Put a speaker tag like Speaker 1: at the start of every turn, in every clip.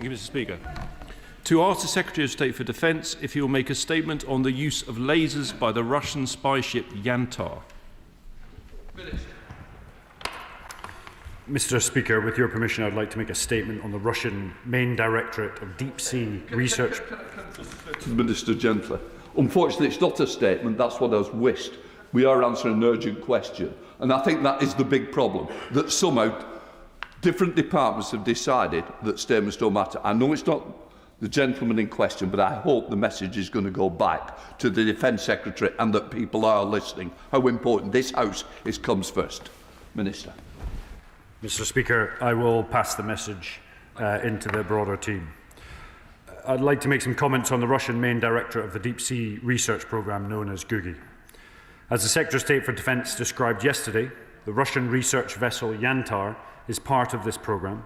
Speaker 1: Thank you, Mr. Speaker. To ask the Secretary of State for Defence if he will make a statement on the use of lasers by the Russian spy ship Yantar.
Speaker 2: Mr. Speaker, with your permission, I'd like to make a statement on the Russian main directorate of deep sea research.
Speaker 3: To the Minister gently. Unfortunately, it's not a statement. That's what I was wished. We are answering an urgent question. And I think that is the big problem, that somehow different departments have decided that statements don't matter. I know it's not the gentleman in question, but I hope the message is going to go back to the Defence Secretary and that people are listening how important this House comes first. Minister.
Speaker 2: Mr. Speaker, I will pass the message into the broader team. I'd like to make some comments on the Russian main directorate of the deep sea research programme known as GooGi. As the Secretary of State for Defence described yesterday, the Russian research vessel Yantar is part of this programme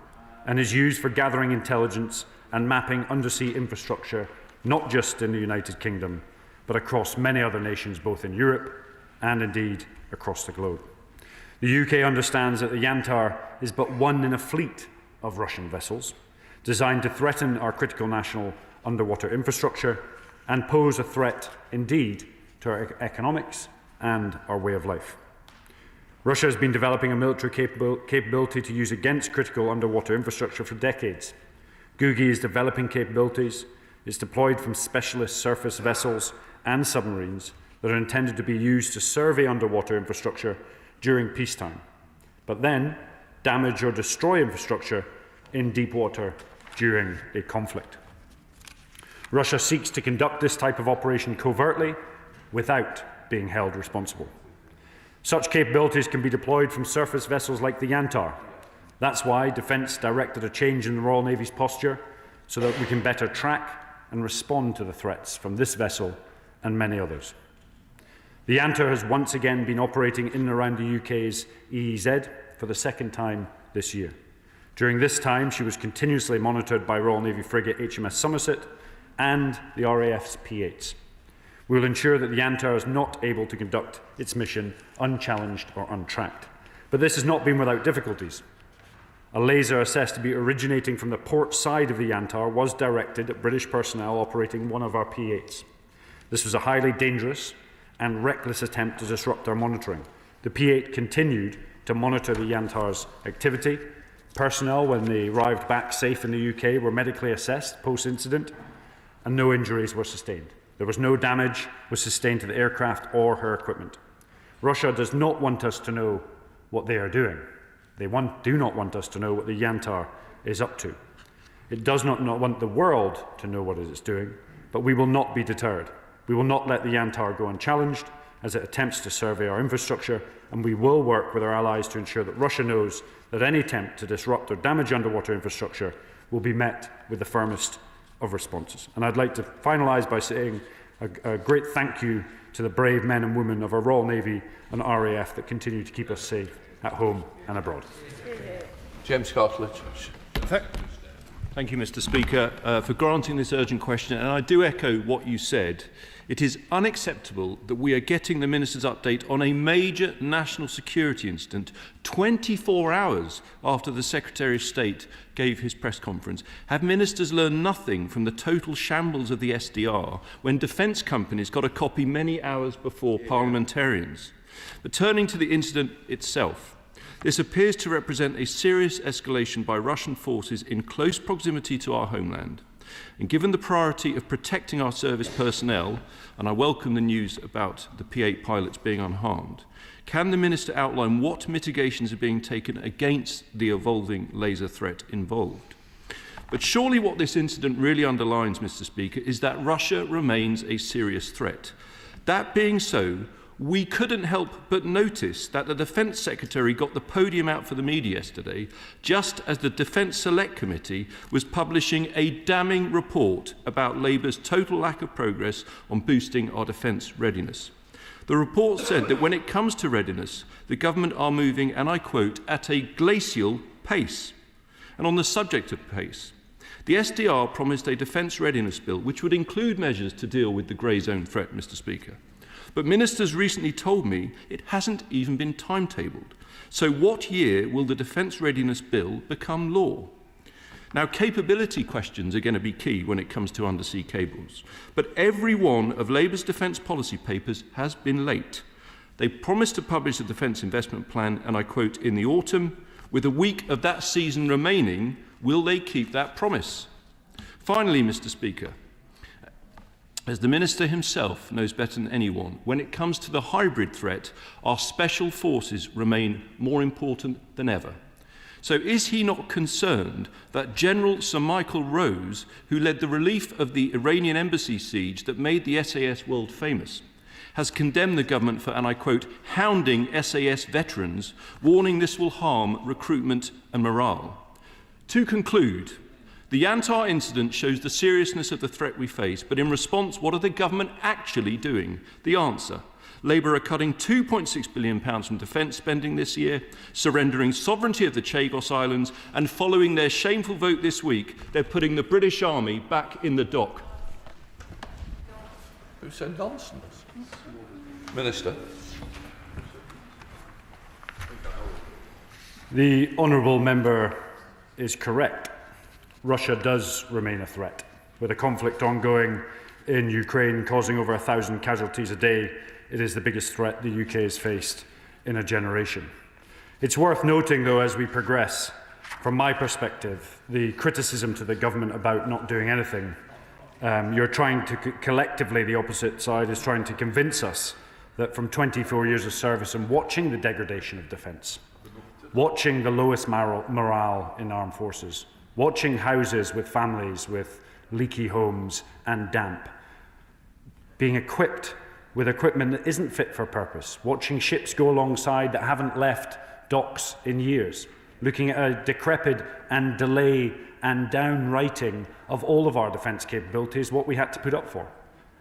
Speaker 2: and is used for gathering intelligence and mapping undersea infrastructure, not just in the United Kingdom, but across many other nations, both in Europe and indeed across the globe. The UK understands that the Yantar is but one in a fleet of Russian vessels designed to threaten our critical national underwater infrastructure and pose a threat, indeed, to our economics and our way of life. Russia has been developing a military capability to use against critical underwater infrastructure for decades. GooGi is developing capabilities. It's deployed from specialist surface vessels and submarines that are intended to be used to survey underwater infrastructure during peacetime, but then damage or destroy infrastructure in deep water during a conflict. Russia seeks to conduct this type of operation covertly without being held responsible. Such capabilities can be deployed from surface vessels like the Yantar. That's why Defence directed a change in the Royal Navy's posture so that we can better track and respond to the threats from this vessel and many others. The Yantar has once again been operating in and around the UK's EEZ for the second time this year. During this time, she was continuously monitored by Royal Navy frigate HMS Somerset and the RAF's P8s. We will ensure that the Yantar is not able to conduct its mission unchallenged or untracked. But this has not been without difficulties. A laser assessed to be originating from the port side of the Yantar was directed at British personnel operating one of our P8s. This was a highly dangerous and reckless attempt to disrupt our monitoring. The P8 continued to monitor the Yantar's activity. Personnel, when they arrived back safe in the UK, were medically assessed post-incident, and no injuries were sustained. There was no damage was sustained to the aircraft or her equipment. Russia does not want us to know what they are doing. They do not want us to know what the Yantar is up to. It does not want the world to know what it is doing, but we will not be deterred. We will not let the Yantar go unchallenged as it attempts to survey our infrastructure, and we will work with our allies to ensure that Russia knows that any attempt to disrupt or damage underwater infrastructure will be met with the firmest of responses. And I'd like to finalise by saying a great thank you to the brave men and women of our Royal Navy and RAF that continue to keep us safe at home and abroad.
Speaker 3: James Cartledge.
Speaker 1: Thank you, Mr. Speaker, for granting this urgent question. And I do echo what you said. It is unacceptable that we are getting the Minister's update on a major national security incident 24 hours after the Secretary of State gave his press conference. Have ministers learned nothing from the total shambles of the SDR when defence companies got a copy many hours before parliamentarians? But turning to the incident itself, this appears to represent a serious escalation by Russian forces in close proximity to our homeland. And given the priority of protecting our service personnel, and I welcome the news about the P8 pilots being unharmed, can the Minister outline what mitigations are being taken against the evolving laser threat involved? But surely what this incident really underlines, Mr. Speaker, is that Russia remains a serious threat. That being so, we couldn't help but notice that the Defence Secretary got the podium out for the media yesterday, just as the Defence Select Committee was publishing a damning report about Labour's total lack of progress on boosting our defence readiness. The report said that when it comes to readiness, the government are moving, and I quote, at a glacial pace. And on the subject of pace, the SDR promised a defence readiness bill which would include measures to deal with the grey zone threat, Mr. Speaker. But ministers recently told me it hasn't even been timetabled. So what year will the Defence Readiness Bill become law? Now, capability questions are going to be key when it comes to undersea cables. But every one of Labour's defence policy papers has been late. They promised to publish a defence investment plan, and I quote, in the autumn. With a week of that season remaining, will they keep that promise? Finally, Mr. Speaker, as the Minister himself knows better than anyone, when it comes to the hybrid threat, our special forces remain more important than ever. So is he not concerned that General Sir Michael Rose, who led the relief of the Iranian embassy siege that made the SAS world famous, has condemned the government for, and I quote, hounding SAS veterans, warning this will harm recruitment and morale? To conclude, the Antar incident shows the seriousness of the threat we face, but in response, what are the government actually doing? The answer: Labour are cutting £2.6 billion from defence spending this year, surrendering sovereignty of the Chagos Islands, and following their shameful vote this week, they're putting the British Army back in the dock.
Speaker 3: Who said nonsense? Minister.
Speaker 2: The honourable member is correct. Russia does remain a threat. With a conflict ongoing in Ukraine causing over 1,000 casualties a day, it is the biggest threat the UK has faced in a generation. It's worth noting, though, as we progress, from my perspective, the criticism to the government about not doing anything. You're trying to, collectively, the opposite side is trying to convince us that from 24 years of service and watching the degradation of defence, watching the lowest morale in armed forces, watching houses with families with leaky homes and damp, being equipped with equipment that isn't fit for purpose, watching ships go alongside that haven't left docks in years, looking at a decrepit and delay and downwriting of all of our defence capabilities, what we had to put up for.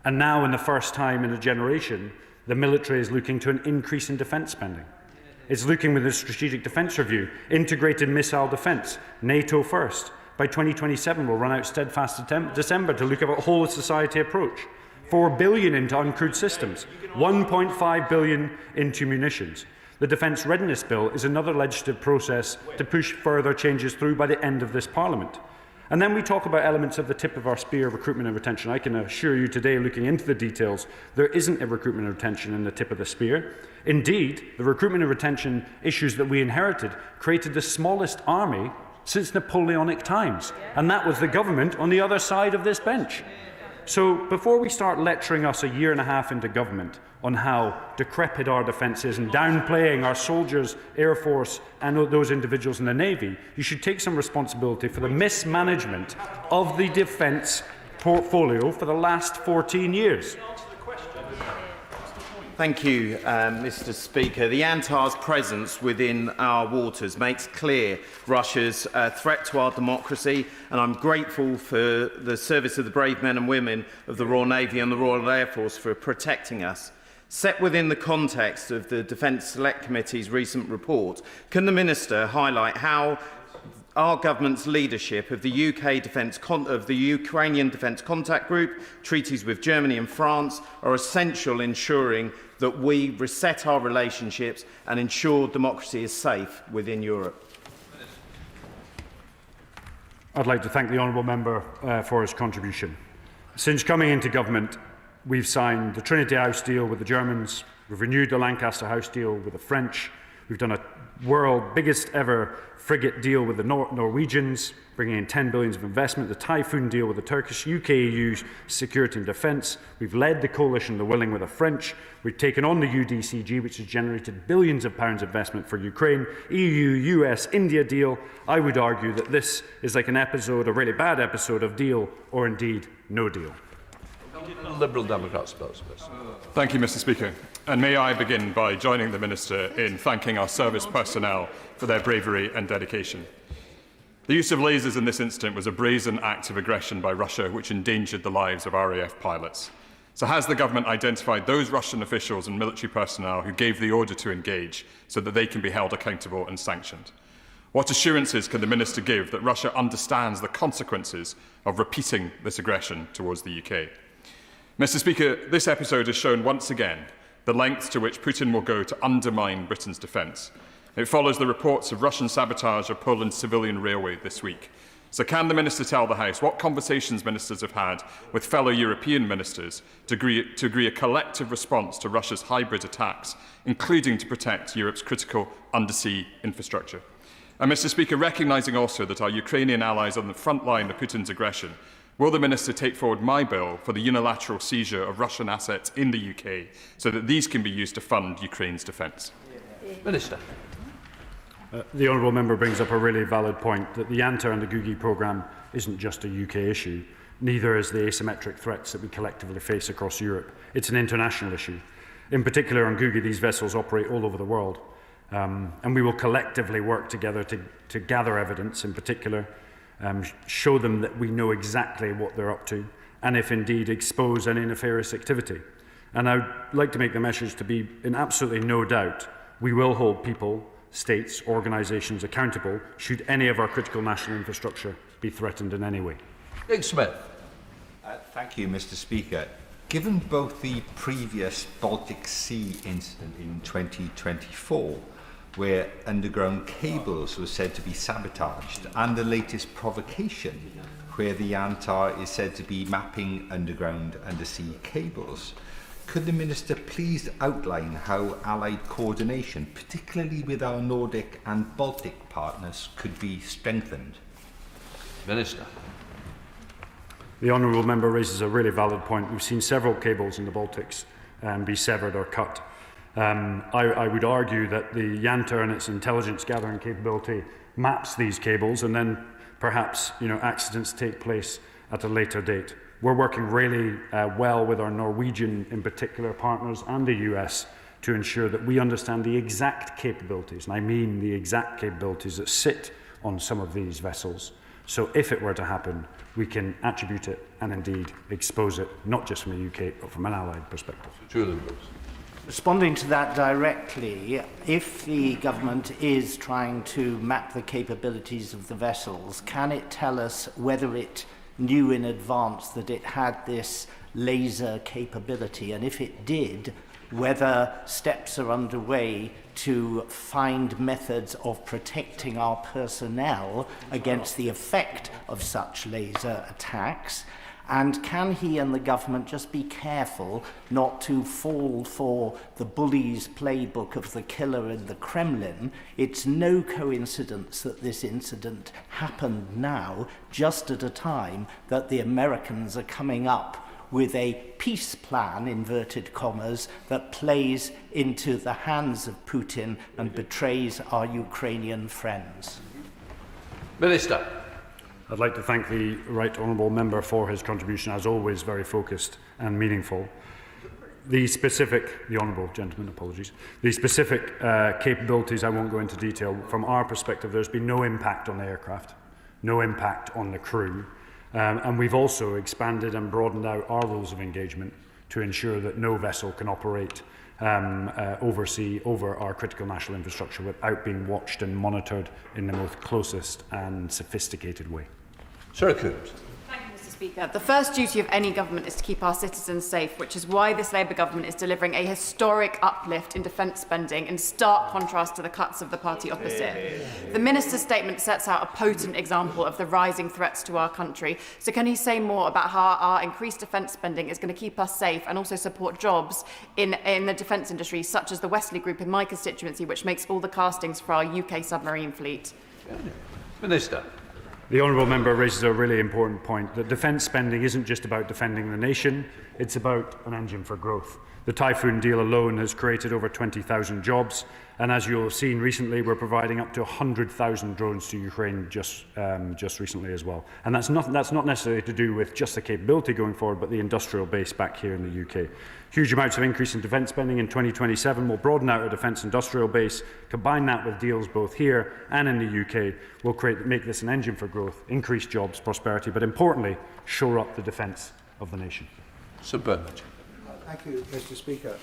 Speaker 2: And now, in the first time in a generation, the military is looking to an increase in defence spending. It's looking with a strategic defence review, integrated missile defence, NATO first. By 2027, we'll run out steadfast December to look at a whole-of-society approach. $4 billion into uncrewed systems, $1.5 billion into munitions. The Defence Readiness Bill is another legislative process to push further changes through by the end of this Parliament. And then we talk about elements of the tip of our spear, recruitment and retention. I can assure you today, looking into the details, there isn't a recruitment and retention in the tip of the spear. Indeed, the recruitment and retention issues that we inherited created the smallest army since Napoleonic times. And that was the government on the other side of this bench. So before we start lecturing us a year and a half into government on how decrepit our defence is and downplaying our soldiers, Air Force and those individuals in the Navy, you should take some responsibility for the mismanagement of the defence portfolio for the last 14 years.
Speaker 4: Thank you, Mr. Speaker. The Antar's presence within our waters makes clear Russia's threat to our democracy, and I'm grateful for the service of the brave men and women of the Royal Navy and the Royal Air Force for protecting us. Set within the context of the Defence Select Committee's recent report, can the Minister highlight how our government's leadership of the Ukrainian Defence Contact Group, treaties with Germany and France, are essential in ensuring that we reset our relationships and ensure democracy is safe within Europe?
Speaker 2: I'd like to thank the honourable member for his contribution. Since coming into government, we've signed the Trinity House deal with the Germans, we've renewed the Lancaster House deal with the French, we've done a world biggest ever frigate deal with the Norwegians, bringing in $10 billion of investment, the Typhoon deal with the Turkish, UK-EU security and defence. We've led the coalition of the willing with the French. We've taken on the UDCG, which has generated billions of pounds investment for Ukraine. EU, US, India deal. I would argue that this is like an episode, a really bad episode of Deal or indeed No Deal.
Speaker 3: Liberal Democrats, please.
Speaker 5: Thank you, Mr. Speaker. And may I begin by joining the Minister in thanking our service personnel for their bravery and dedication. The use of lasers in this incident was a brazen act of aggression by Russia which endangered the lives of RAF pilots. So has the government identified those Russian officials and military personnel who gave the order to engage so that they can be held accountable and sanctioned? What assurances can the Minister give that Russia understands the consequences of repeating this aggression towards the UK? Mr. Speaker, this episode has shown once again the lengths to which Putin will go to undermine Britain's defence. It follows the reports of Russian sabotage of Poland's civilian railway this week. So can the Minister tell the House what conversations ministers have had with fellow European ministers to agree a collective response to Russia's hybrid attacks, including to protect Europe's critical undersea infrastructure? And Mr. Speaker, recognising also that our Ukrainian allies are on the front line of Putin's aggression, will the Minister take forward my bill for the unilateral seizure of Russian assets in the UK so that these can be used to fund Ukraine's defence?
Speaker 3: Minister.
Speaker 2: The honourable member brings up a really valid point that the Yanta and the GooGi programme isn't just a UK issue. Neither is the asymmetric threats that we collectively face across Europe. It's an international issue. In particular, on GooGi, these vessels operate all over the world. And we will collectively work together to gather evidence, in particular, show them that we know exactly what they're up to, and if indeed expose any nefarious activity. And I would like to make the message to be in absolutely no doubt, we will hold people, states, organisations accountable should any of our critical national infrastructure be threatened in any way.
Speaker 3: Nick Smith.
Speaker 6: Thank you, Mr. Speaker. Given both the previous Baltic Sea incident in 2024, where underground cables were said to be sabotaged, and the latest provocation, where the Yanta is said to be mapping underground undersea cables, could the Minister please outline how Allied coordination, particularly with our Nordic and Baltic partners, could be strengthened?
Speaker 3: Minister.
Speaker 2: The honourable member raises a really valid point. We've seen several cables in the Baltics be severed or cut. I would argue that the Yanta and its intelligence gathering capability maps these cables, and then perhaps accidents take place at a later date. We're working really well with our Norwegian, in particular, partners and the US to ensure that we understand the exact capabilities, and I mean the exact capabilities that sit on some of these vessels. So if it were to happen, we can attribute it and indeed expose it, not just from a UK, but from an allied perspective.
Speaker 3: Julian.
Speaker 7: Responding to that directly, if the government is trying to map the capabilities of the vessels, can it tell us whether it knew in advance that it had this laser capability, and if it did, whether steps are underway to find methods of protecting our personnel against the effect of such laser attacks? And can he and the government just be careful not to fall for the bully's playbook of the killer in the Kremlin? It's no coincidence that this incident happened now, just at a time that the Americans are coming up with a peace plan, inverted commas, that plays into the hands of Putin and betrays our Ukrainian friends. Minister.
Speaker 2: I'd like to thank the right honourable member for his contribution, as always very focused and meaningful. The honourable gentleman, apologies. The specific capabilities, I won't go into detail. From our perspective, there's been no impact on the aircraft, no impact on the crew, and we've also expanded and broadened out our rules of engagement to ensure that no vessel can operate oversea over our critical national infrastructure without being watched and monitored in the most closest and sophisticated way.
Speaker 3: Sarah Coombs.
Speaker 8: Thank you, Mr. Speaker. The first duty of any government is to keep our citizens safe, which is why this Labour government is delivering a historic uplift in defence spending, in stark contrast to the cuts of the party opposite. The Minister's statement sets out a potent example of the rising threats to our country. So can he say more about how our increased defence spending is going to keep us safe and also support jobs in the defence industry, such as the Wesley Group in my constituency, which makes all the castings for our UK submarine fleet?
Speaker 3: Minister.
Speaker 2: The honourable member raises a really important point, that defence spending isn't just about defending the nation, it's about an engine for growth. The Typhoon deal alone has created over 20,000 jobs, and as you'll have seen recently, we're providing up to 100,000 drones to Ukraine just recently as well. And that's not necessarily to do with just the capability going forward, but the industrial base back here in the UK. Huge amounts of increase in defence spending in 2027 will broaden out our defence industrial base. Combine that with deals both here and in the UK will make this an engine for growth, increase jobs, prosperity, but importantly, shore up the defence of the nation.
Speaker 3: Sir Bernard.
Speaker 9: Thank you, Mr. Speaker.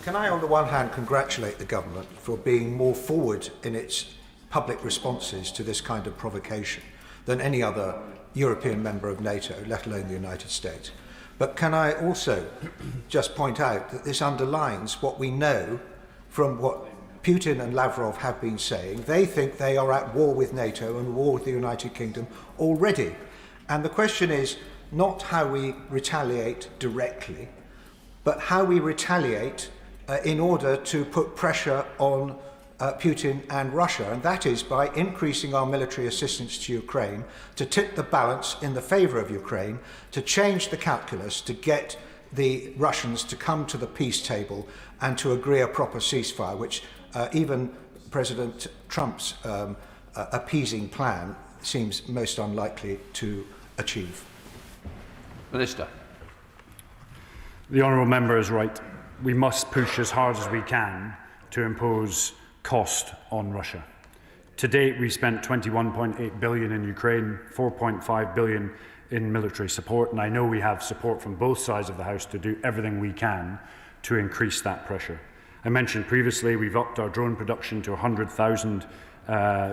Speaker 9: Can I, on the one hand, congratulate the government for being more forward in its public responses to this kind of provocation than any other European member of NATO, let alone the United States. But can I also just point out that this underlines what we know from what Putin and Lavrov have been saying. They think they are at war with NATO and war with the United Kingdom already. And the question is not how we retaliate directly, but how we retaliate in order to put pressure on Putin and Russia, and that is by increasing our military assistance to Ukraine, to tip the balance in the favour of Ukraine, to change the calculus, to get the Russians to come to the peace table and to agree a proper ceasefire, which even President Trump's appeasing plan seems most unlikely to achieve.
Speaker 3: Minister.
Speaker 2: The honourable member is right. We must push as hard as we can to impose cost on Russia. To date, we spent $21.8 billion in Ukraine, $4.5 billion in military support, and I know we have support from both sides of the House to do everything we can to increase that pressure. I mentioned previously we've upped our drone production to 100,000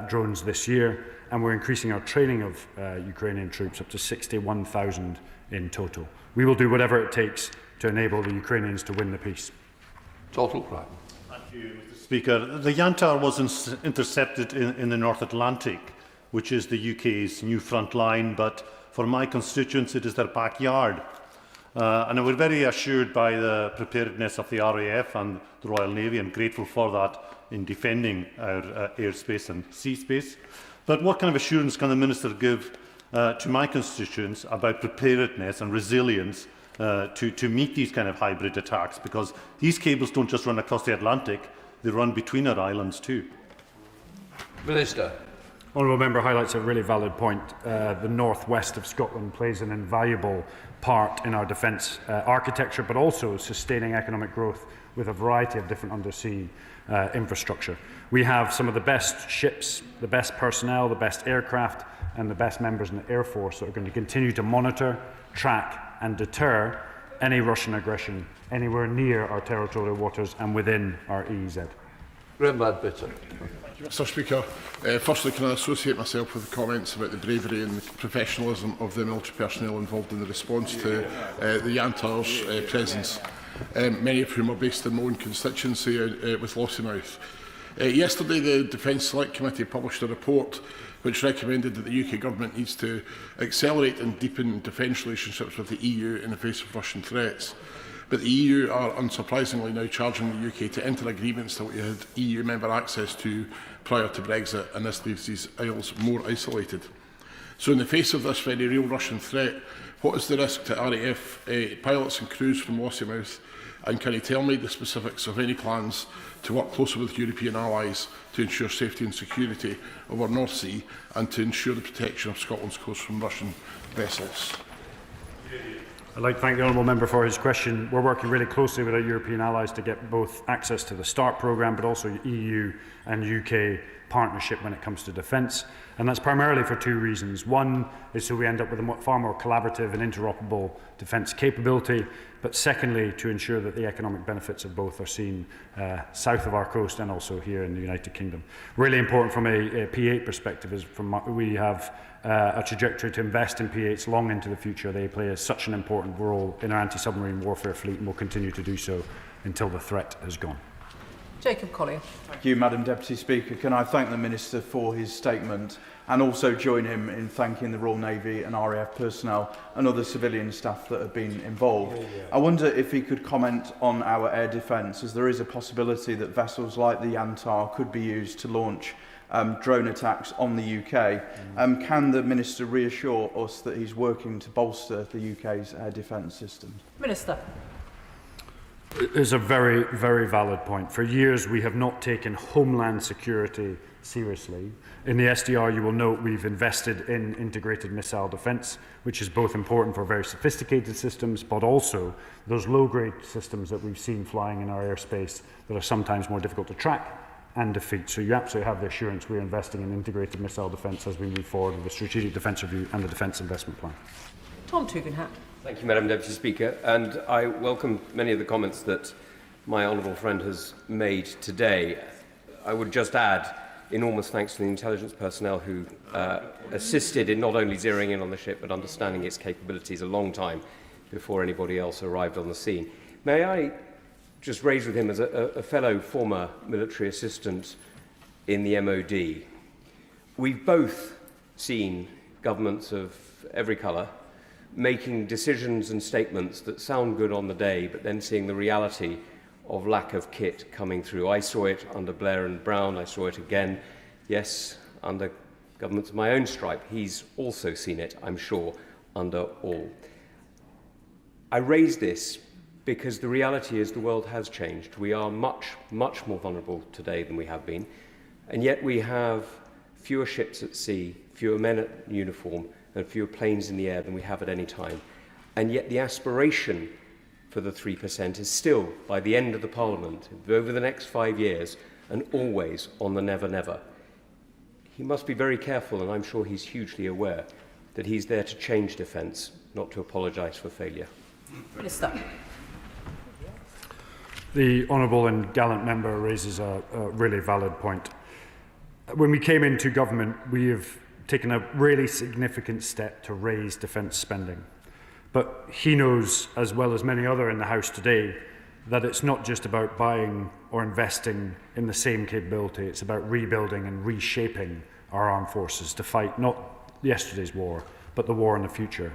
Speaker 2: drones this year, and we're increasing our training of Ukrainian troops up to 61,000 in total. We will do whatever it takes to enable the Ukrainians to win the peace.
Speaker 3: Total crime.
Speaker 10: Thank you, Mr. Speaker. The Yantar was intercepted in the North Atlantic, which is the UK's new front line, but for my constituents it is their backyard. And we're very assured by the preparedness of the RAF and the Royal Navy, and grateful for that in defending our airspace and sea space. But what kind of assurance can the Minister give to my constituents about preparedness and resilience to meet these kind of hybrid attacks? Because these cables don't just run across the Atlantic, they run between our islands too.
Speaker 3: Minister.
Speaker 2: Honourable member highlights a really valid point. The northwest of Scotland plays an invaluable part in our defence architecture, but also sustaining economic growth with a variety of different undersea infrastructure. We have some of the best ships, the best personnel, the best aircraft, and the best members in the Air Force that are going to continue to monitor, track and deter any Russian aggression anywhere near our territorial waters and within our EEZ.
Speaker 11: Mr. Speaker, firstly, can I associate myself with the comments about the bravery and the professionalism of the military personnel involved in the response to the Yantar's presence, many of whom are based in my own constituency with Lossiemouth. Yesterday, the Defence Select Committee published a report which recommended that the UK Government needs to accelerate and deepen defence relationships with the EU in the face of Russian threats. But the EU are unsurprisingly now charging the UK to enter agreements that we had EU member access to prior to Brexit, and this leaves these isles more isolated. So in the face of this very real Russian threat, what is the risk to RAF pilots and crews from Lossiemouth? And can you tell me the specifics of any plans to work closer with European allies to ensure safety and security of our North Sea and to ensure the protection of Scotland's coast from Russian vessels?
Speaker 2: I'd like to thank the honourable member for his question. We're working really closely with our European allies to get both access to the START programme, but also EU and UK partnership when it comes to defence. And that's primarily for two reasons. One is so we end up with a far more collaborative and interoperable defence capability, but secondly, to ensure that the economic benefits of both are seen south of our coast and also here in the United Kingdom. Really important from a P8 perspective is we have a trajectory to invest in P8s long into the future. They play such an important role in our anti-submarine warfare fleet and will continue to do so until the threat has gone.
Speaker 12: Jacob Collier.
Speaker 13: Thank you, Madam Deputy Speaker. Can I thank the Minister for his statement and also join him in thanking the Royal Navy and RAF personnel and other civilian staff that have been involved. I wonder if he could comment on our air defence, as there is a possibility that vessels like the Yantar could be used to launch drone attacks on the UK. Can the Minister reassure us that he's working to bolster the UK's air defence system?
Speaker 12: Minister.
Speaker 2: It's a very, very valid point. For years, we have not taken homeland security seriously. In the SDR, you will note we've invested in integrated missile defence, which is both important for very sophisticated systems, but also those low-grade systems that we've seen flying in our airspace that are sometimes more difficult to track and defeat. So you absolutely have the assurance we're investing in integrated missile defence as we move forward with the Strategic Defence Review and the Defence Investment Plan.
Speaker 12: Tom Tugendhat.
Speaker 14: Thank you, Madam Deputy Speaker, and I welcome many of the comments that my honourable friend has made today. I would just add enormous thanks to the intelligence personnel who assisted in not only zeroing in on the ship but understanding its capabilities a long time before anybody else arrived on the scene. May I just raised with him as a fellow former military assistant in the MOD. We've both seen governments of every colour making decisions and statements that sound good on the day, but then seeing the reality of lack of kit coming through. I saw it under Blair and Brown. I saw it again, yes, under governments of my own stripe. He's also seen it, I'm sure, under all. I raise this because the reality is the world has changed. We are much, much more vulnerable today than we have been, and yet we have fewer ships at sea, fewer men at uniform, and fewer planes in the air than we have at any time. And yet the aspiration for the 3% is still, by the end of the Parliament, over the next 5 years, and always on the never, never. He must be very careful, and I'm sure he's hugely aware, that he's there to change defence, not to apologise for failure.
Speaker 12: Minister.
Speaker 2: The honourable and gallant member raises a really valid point. When we came into government, we have taken a really significant step to raise defence spending. But he knows, as well as many other in the House today, that it's not just about buying or investing in the same capability, it's about rebuilding and reshaping our armed forces to fight not yesterday's war, but the war in the future,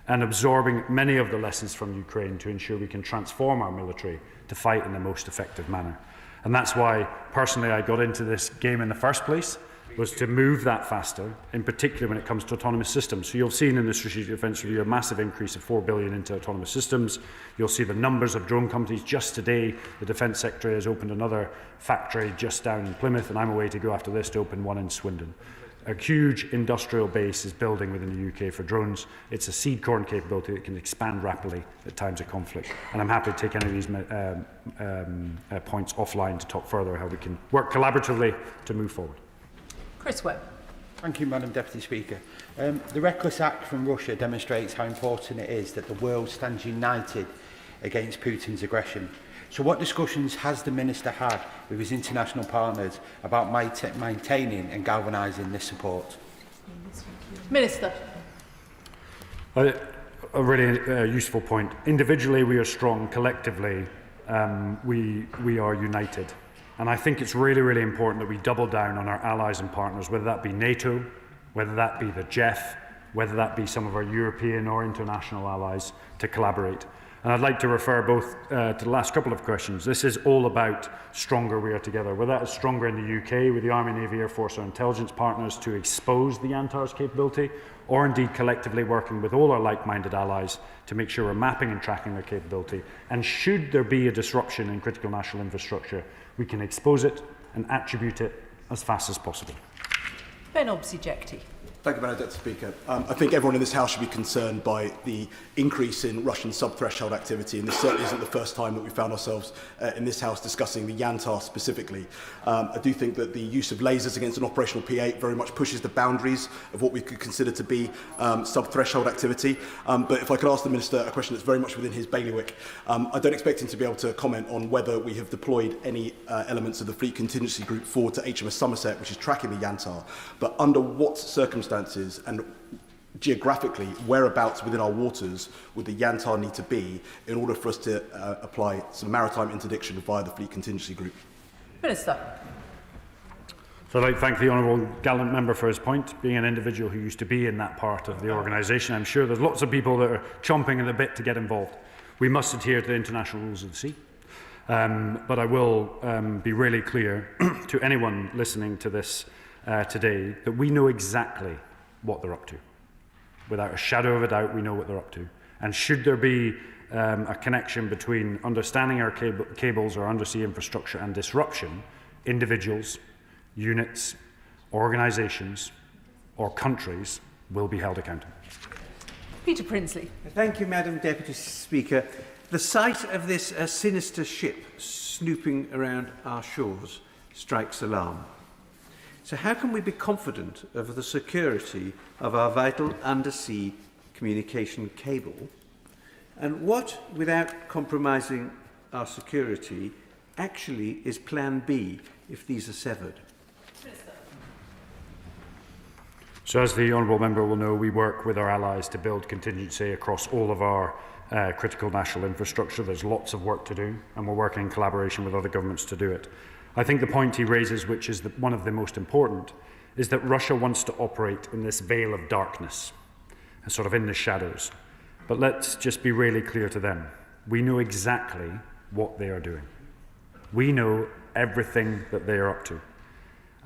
Speaker 2: and absorbing many of the lessons from Ukraine to ensure we can transform our military to fight in the most effective manner. And that's why, personally, I got into this game in the first place, was to move that faster, in particular when it comes to autonomous systems. So you'll see in the Strategic Defence Review a massive increase of $4 billion into autonomous systems. You'll see the numbers of drone companies. Just today, the Defence Secretary has opened another factory just down in Plymouth, and I'm away to go after this to open one in Swindon. A huge industrial base is building within the UK for drones. It's a seed corn capability that can expand rapidly at times of conflict. And I'm happy to take any of these points offline to talk further how we can work collaboratively to move forward.
Speaker 12: Chris Webb.
Speaker 15: Thank you, Madam Deputy Speaker. The reckless act from Russia demonstrates how important it is that the world stands united against Putin's aggression. So what discussions has the Minister had with his international partners about maintaining and galvanising this support?
Speaker 12: Minister.
Speaker 2: A really useful point. Individually we are strong, collectively we are united. And I think it's really, really important that we double down on our allies and partners, whether that be NATO, whether that be the GEF, whether that be some of our European or international allies, to collaborate. And I'd like to refer both to the last couple of questions. This is all about stronger we are together, whether that is stronger in the UK with the Army, Navy, Air Force or intelligence partners to expose the Yantar's capability, or indeed collectively working with all our like-minded allies to make sure we're mapping and tracking their capability. And should there be a disruption in critical national infrastructure, we can expose it and attribute it as fast as possible.
Speaker 12: Ben Obsi-Jekti.
Speaker 16: Thank you, Madam Deputy Speaker. I think everyone in this House should be concerned by the increase in Russian sub-threshold activity, and this certainly isn't the first time that we found ourselves in this House discussing the Yantar specifically. I do think that the use of lasers against an operational P-8 very much pushes the boundaries of what we could consider to be sub-threshold activity. But if I could ask the Minister a question that's very much within his bailiwick, I don't expect him to be able to comment on whether we have deployed any elements of the Fleet Contingency Group forward to HMS Somerset, which is tracking the Yantar, but under what circumstances and geographically whereabouts within our waters would the Yantar need to be in order for us to apply some maritime interdiction via the Fleet Contingency Group?
Speaker 12: Minister.
Speaker 2: So I'd like to thank the honourable gallant member for his point. Being an individual who used to be in that part of the organisation, I'm sure there's lots of people that are chomping at the bit to get involved. We must adhere to the international rules of the sea. But I will be really clear to anyone listening to this today that we know exactly what they're up to. Without a shadow of a doubt, we know what they're up to. And should there be a connection between understanding our cables or undersea infrastructure and disruption, individuals, units, organisations or countries will be held accountable.
Speaker 12: Peter Prinsley.
Speaker 17: Thank you, Madam Deputy Speaker. The sight of this sinister ship snooping around our shores strikes alarm. So how can we be confident of the security of our vital undersea communication cable? And what, without compromising our security, actually is Plan B if these are severed?
Speaker 2: So as the Honourable Member will know, we work with our allies to build contingency across all of our critical national infrastructure. There's lots of work to do, and we're working in collaboration with other governments to do it. I think the point he raises, which is one of the most important, is that Russia wants to operate in this veil of darkness, and sort of in the shadows. But let's just be really clear to them. We know exactly what they are doing. We know everything that they are up to.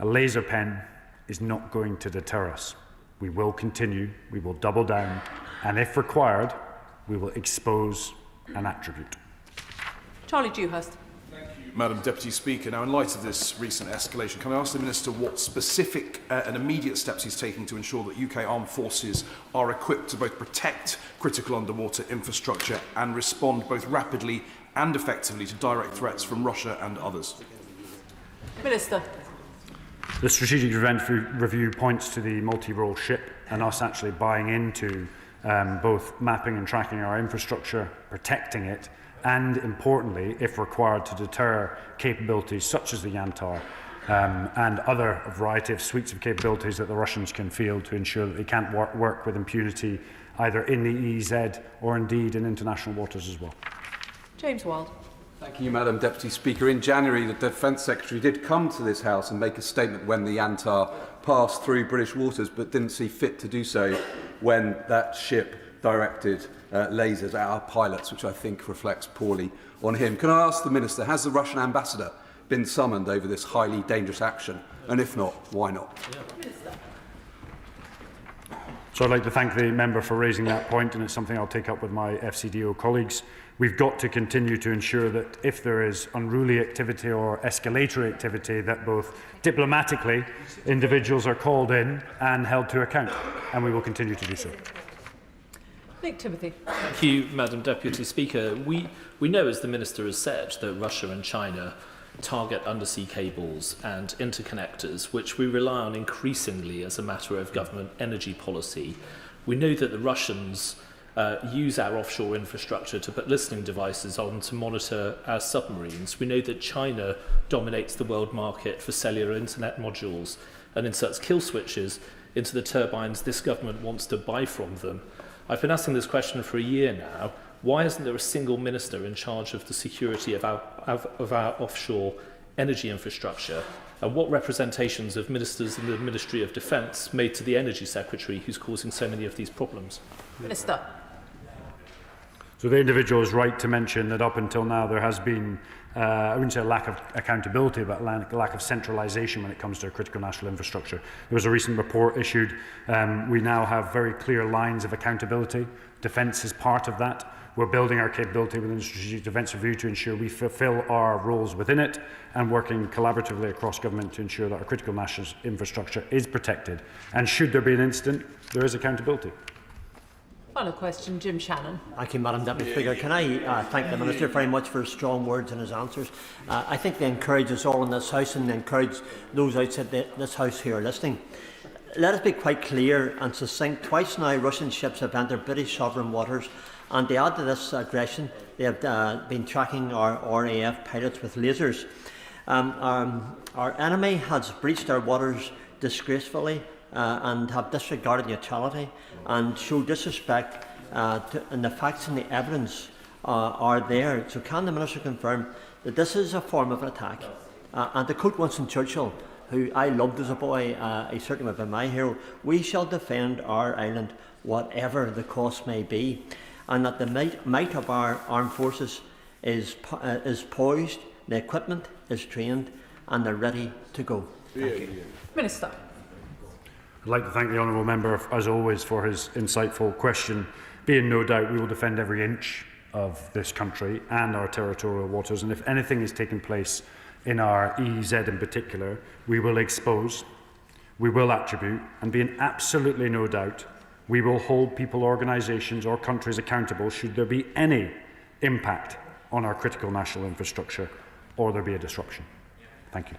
Speaker 2: A laser pen is not going to deter us. We will continue, we will double down, and if required, we will expose and attribute.
Speaker 12: Charlie Dewhurst.
Speaker 18: Madam Deputy Speaker, now in light of this recent escalation, can I ask the Minister what specific and immediate steps he's taking to ensure that UK armed forces are equipped to both protect critical underwater infrastructure and respond both rapidly and effectively to direct threats from Russia and others?
Speaker 12: Minister.
Speaker 2: The strategic event review points to the multi-role ship and us actually buying into both mapping and tracking our infrastructure, protecting it, and importantly, if required, to deter capabilities such as the Yantar and other variety of suites of capabilities that the Russians can field to ensure that they can't work with impunity either in the EEZ or indeed in international waters as well.
Speaker 12: James Wild.
Speaker 19: Thank you, Madam Deputy Speaker. In January, the Defence Secretary did come to this House and make a statement when the Yantar passed through British waters, but didn't see fit to do so when that ship directed lasers at our pilots, which I think reflects poorly on him. Can I ask the Minister, has the Russian ambassador been summoned over this highly dangerous action? And if not, why not?
Speaker 2: So I'd like to thank the member for raising that point, and it's something I'll take up with my FCDO colleagues. We've got to continue to ensure that if there is unruly activity or escalatory activity, that both diplomatically individuals are called in and held to account, and we will continue to do so.
Speaker 12: Nick Timothy.
Speaker 20: Thank you, Madam Deputy Speaker. We know, as the Minister has said, that Russia and China target undersea cables and interconnectors, which we rely on increasingly as a matter of government energy policy. We know that the Russians use our offshore infrastructure to put listening devices on to monitor our submarines. We know that China dominates the world market for cellular internet modules and inserts kill switches into the turbines this government wants to buy from them. I've been asking this question for a year now. Why isn't there a single minister in charge of the security of our offshore energy infrastructure? And what representations of ministers in the Ministry of Defence made to the Energy Secretary who's causing so many of these problems?
Speaker 12: Minister.
Speaker 2: So the individual is right to mention that up until now there has been, I wouldn't say a lack of accountability, but a lack of centralisation when it comes to critical national infrastructure. There was a recent report issued. We now have very clear lines of accountability. Defence is part of that. We're building our capability within the Strategic Defence Review to ensure we fulfil our roles within it, and working collaboratively across government to ensure that our critical national infrastructure is protected. And should there be an incident, there is accountability.
Speaker 12: Final question, Jim Shannon.
Speaker 21: Thank you, Madam Deputy Speaker. Can I thank the Minister very much for his strong words and his answers. I think they encourage us all in this House, and they encourage those outside this House who are listening. Let us be quite clear and succinct. Twice now Russian ships have entered British sovereign waters, and to add to this aggression, they have been tracking our RAF pilots with lasers. Our enemy has breached our waters disgracefully and have disregarded neutrality and showed disrespect, and the facts and the evidence are there. So can the Minister confirm that this is a form of an attack? And to quote Winston Churchill, who I loved as a boy, he certainly would have been my hero, we shall defend our island whatever the cost may be, and that the might of our armed forces is poised, the equipment is trained, and they're ready to go. Thank you.
Speaker 12: Minister.
Speaker 2: I'd like to thank the Honourable Member, as always, for his insightful question. Be in no doubt we will defend every inch of this country and our territorial waters, and if anything is taking place in our EEZ in particular, we will expose, we will attribute, and be in absolutely no doubt we will hold people, organisations or countries accountable should there be any impact on our critical national infrastructure or there be a disruption. Thank you.